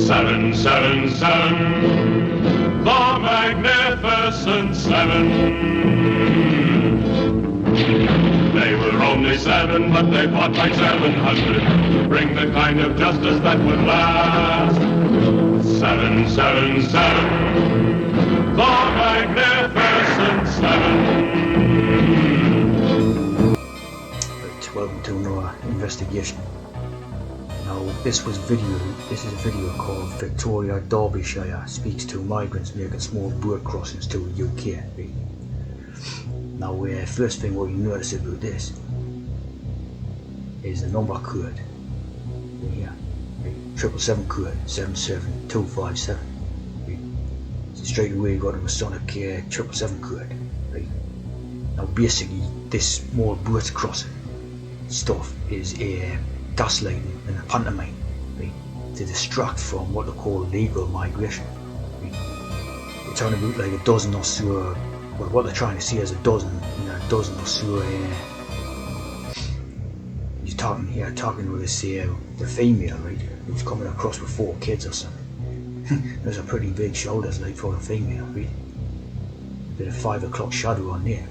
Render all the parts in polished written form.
777, the magnificent seven. They were only seven, but they fought like 700 to bring the kind of justice that would last. 777, the magnificent seven. Welcome to another investigation. Now this is a video called Victoria, Derbyshire speaks to migrants making small boat crossings to the UK. Now first thing what you notice about this is the number code here, 777 code 77257. So straight away you got a Masonic 777 code. Now basically this small boat crossing stuff is gaslighting and a pantomime, to distract from what they call legal migration. They're talking about like a dozen or so, well, what they're trying to say is a dozen or so. He's talking with this the female, who's coming across with 4 kids or something. There's a pretty big shoulders like for a female, A bit of 5 o'clock shadow on there,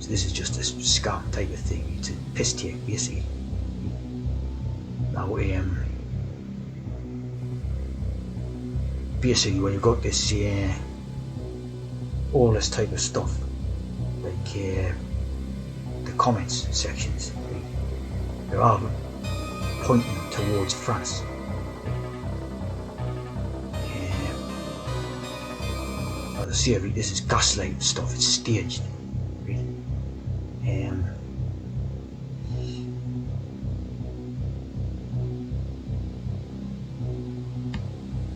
So this is just a scam type of thing. It's a piss take basically. Now basically when you've got this all this type of stuff, like the comments sections, they're all pointing towards France. As I say, this is gaslight stuff, it's staged.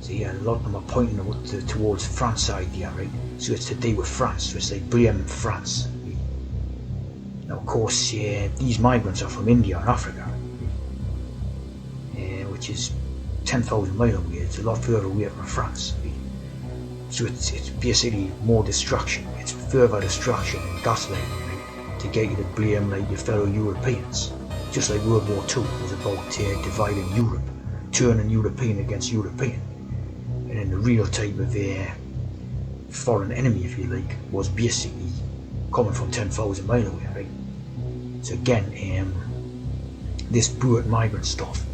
So yeah, a lot of them are pointing towards France idea, So it's to do with France, so it's like blame France. Now of course these migrants are from India and Africa, which is 10,000 miles away. It's a lot further away from France. So it's basically more distraction. It's further distraction and gaslighting, to get you to blame like your fellow Europeans. Just like World War II was about dividing Europe, turning European against European. And then the real type of foreign enemy, if you like, was basically coming from 10,000 miles away, So again, this boat migrant stuff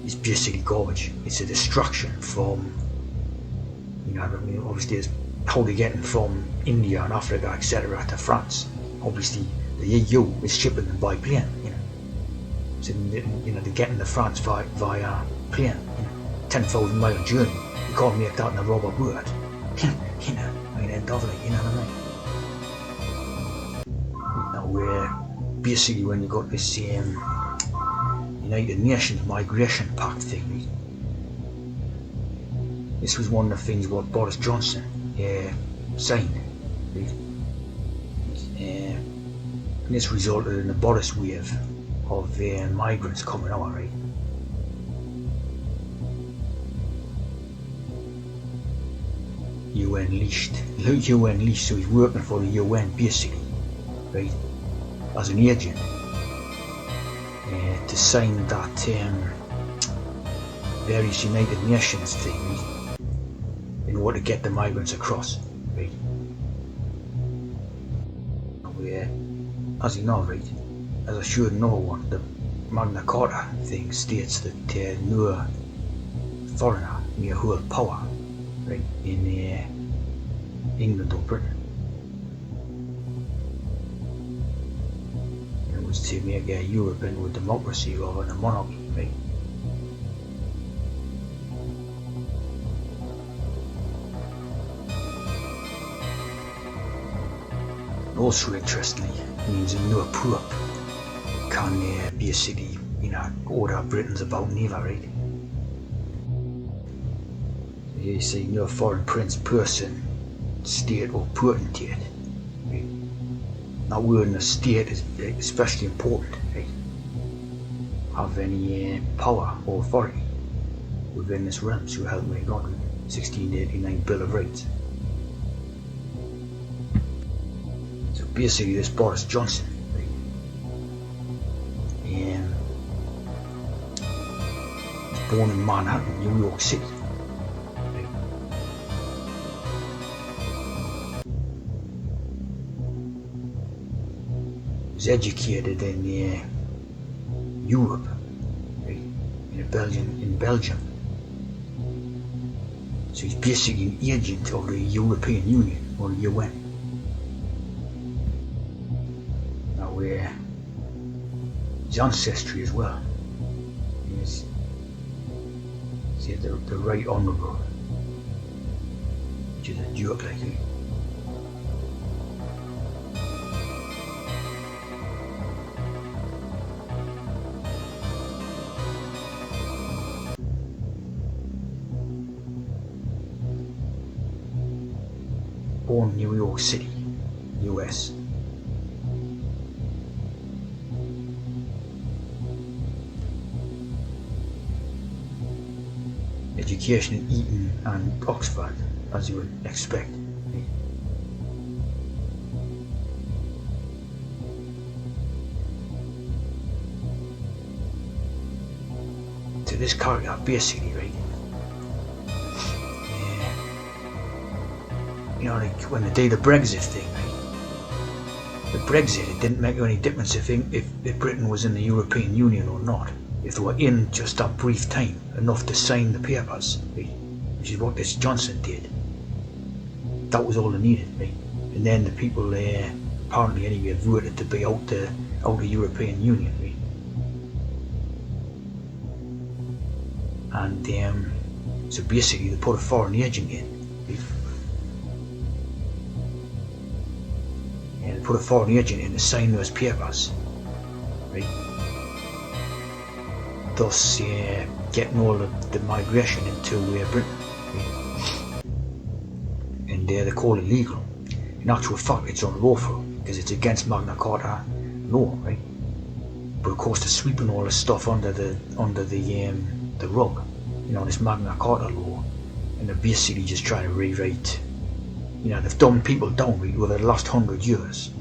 is basically garbage. It's a distraction from, obviously it's how they're getting from India and Africa, etc. to France. Obviously the EU is shipping them by plane, So they're getting to France via plane, 10,000 mile journey. You can't make that in a rubber boat. End of it, what I mean? Now basically when you got this United Nations Migration Pact thing, this was one of the things what Boris Johnson signed. And this resulted in a Boris wave of migrants coming out, UN leashed, so he's working for the UN basically, as an agent, to sign that various United Nations thing, in order to get the migrants across, As you know, as I should know, the Magna Carta thing states that no foreigner may hold power, in England or Britain. It was to make Europe into a democracy rather than a monarchy, Also interestingly, means a new pope can basically, order Britons about neither, You say no foreign prince, person, state or potentate. That word in a state is especially important, Have any power or authority within this realm, so help me God, 1689 Bill of Rights. Basically this Boris Johnson, born in Manhattan, New York City, was educated in Europe, right? in Belgium. So he's basically an agent of the European Union, or the UN. Now his ancestry as well. He's the Right Honourable, which is a joke like it. Born New York City, US. Education in Eton and Oxford, as you would expect. So this character basically, right? You know, like when they did the Brexit thing, right? The Brexit, it didn't make any difference if Britain was in the European Union or not. If they were in just that brief time, enough to sign the papers, right? Which is what this Johnson did. That was all they needed, right? And then the people apparently anyway voted to be out the European Union, right? And so basically they put a foreign agent in, right? Put a foreign agent in to sign those papers, right? Thus getting all the migration into Britain, right? And they call it legal. In actual fact, it's unlawful because it's against Magna Carta law, right? But of course, they're sweeping all this stuff under the rug, you know, this Magna Carta law, and they're basically just trying to rewrite. You know, they've dumbed people down over the last 100 years.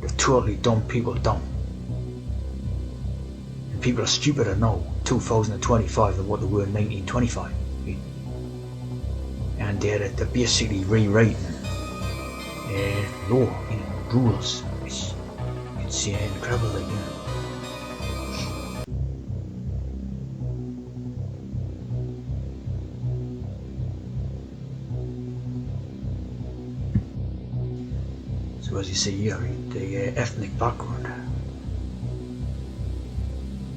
They've totally dumbed people down. And people are stupider now, 2025, than what they were in 1925. Right? And they're basically rewriting law, you know, rules. It's incredible, like, you know. So as you see here, the ethnic background.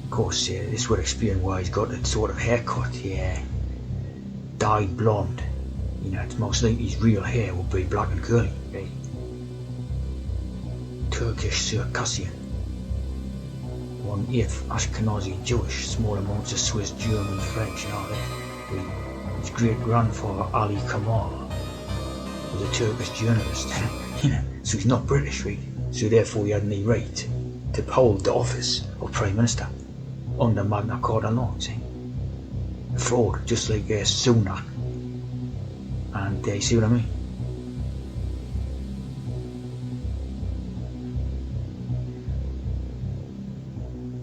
Of course, this would explain why he's got that sort of haircut, dyed blonde. You know, it's most likely his real hair would be black and curly, right? Turkish Circassian. 1/8 Ashkenazi Jewish, small amounts of Swiss, German, French and all that. His great grandfather Ali Kamal was a Turkish journalist. You know, so he's not British, right? So therefore he had no right to hold the office of Prime Minister under Magna Carta law, see? A fraud, just like Sunak. And you see what I mean?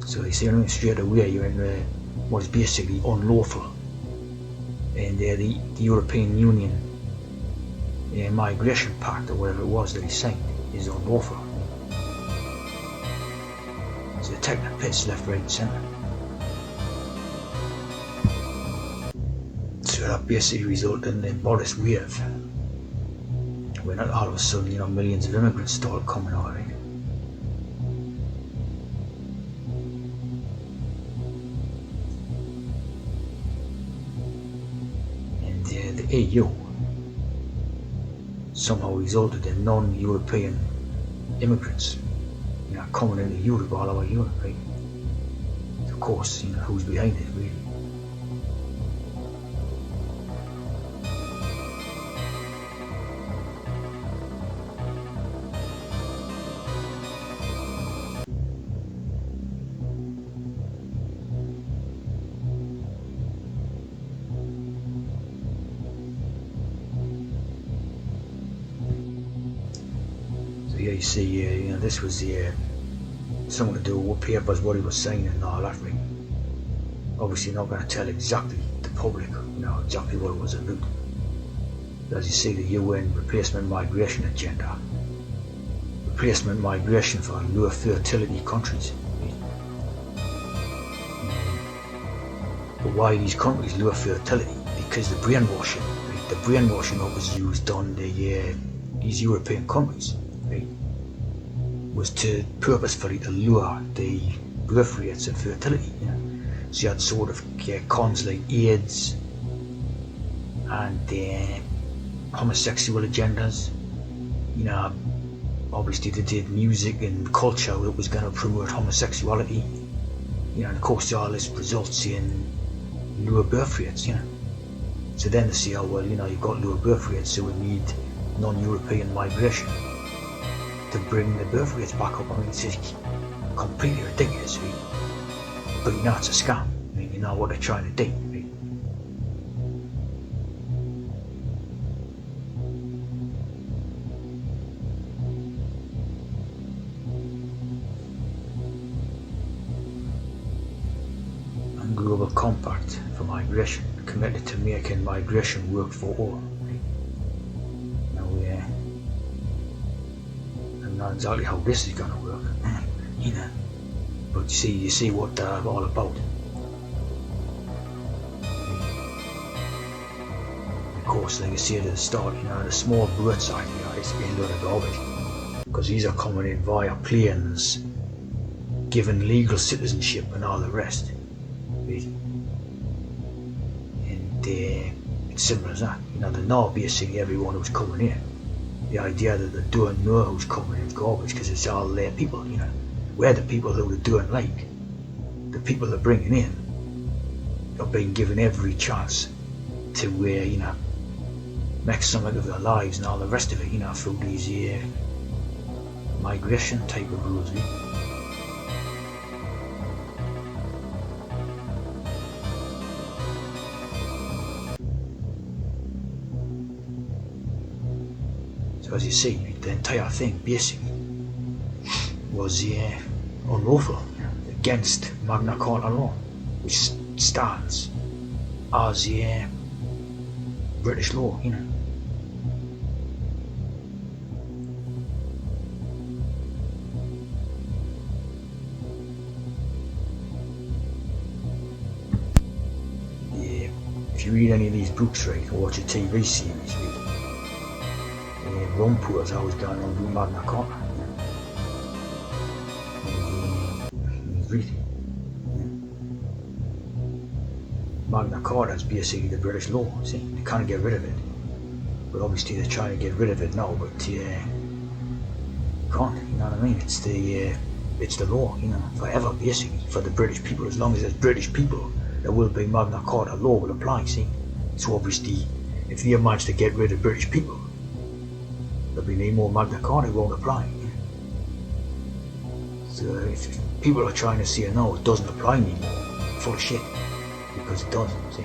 So you see what I mean? Straight away you're in what is basically unlawful. And the European Union Migration Pact, or whatever it was that he signed, is unlawful. So they're taking the piss left, right and centre. So that basically resulted in the Boris wave, when all of a sudden, you know, millions of immigrants started coming out, right? And the EU somehow resulted in non-European immigrants, you know, coming into Europe, all over Europe, right? Of course, you know, who's behind it, really? Yeah, you see, you know, this was something to do with what papers, what he was saying and all that, right? Obviously not going to tell exactly the public, you know, exactly what it was about. As you see, the UN replacement migration agenda. replacement migration for low fertility countries. But why these countries low fertility? Because the brainwashing that was used on these European countries, right, was to purposefully to lower the birth rates and fertility. So you had sort of cons like AIDS and homosexual agendas. Obviously they did music and culture that was going to promote homosexuality. And of course all this results in lower birth rates. So then they say, oh well, you've got lower birth rates, so we need non-European migration to bring the birth rates back up. I mean, it's just completely ridiculous, right? But it's a scam. I mean, you know what they're trying to do, right? And Global Compact for Migration, committed to making migration work for all. Right? Now, I'm not exactly how this is going to work, but you see what they're all about. Of course, like I said at the start, the small boat side is a lot of garbage, because these are coming in via planes, given legal citizenship and all the rest. Right? And it's simple as that. They know basically everyone who's coming in. The idea that they don't know who's coming in is garbage, because it's all their people. We're the people who they don't like. The people they're bringing in are being given every chance to make something of their lives and all the rest of it, through these migration type of rules. So as you see, the entire thing basically was unlawful, against Magna Carta law, which stands as British law. If you read any of these books, right, or watch a TV series, right, Rumpur is always going on with Magna Carta. Magna Carta is basically the British law. See, they can't get rid of it, but obviously they're trying to get rid of it now. But can't. You know what I mean? It's the law. Forever, basically, for the British people. As long as there's British people, there will be Magna Carta law will apply. See, so obviously, if they manage to get rid of British people, there'll be no more Magna Carta. It won't apply. So if people are trying to say no, it doesn't apply anymore, full of shit, because it doesn't. See.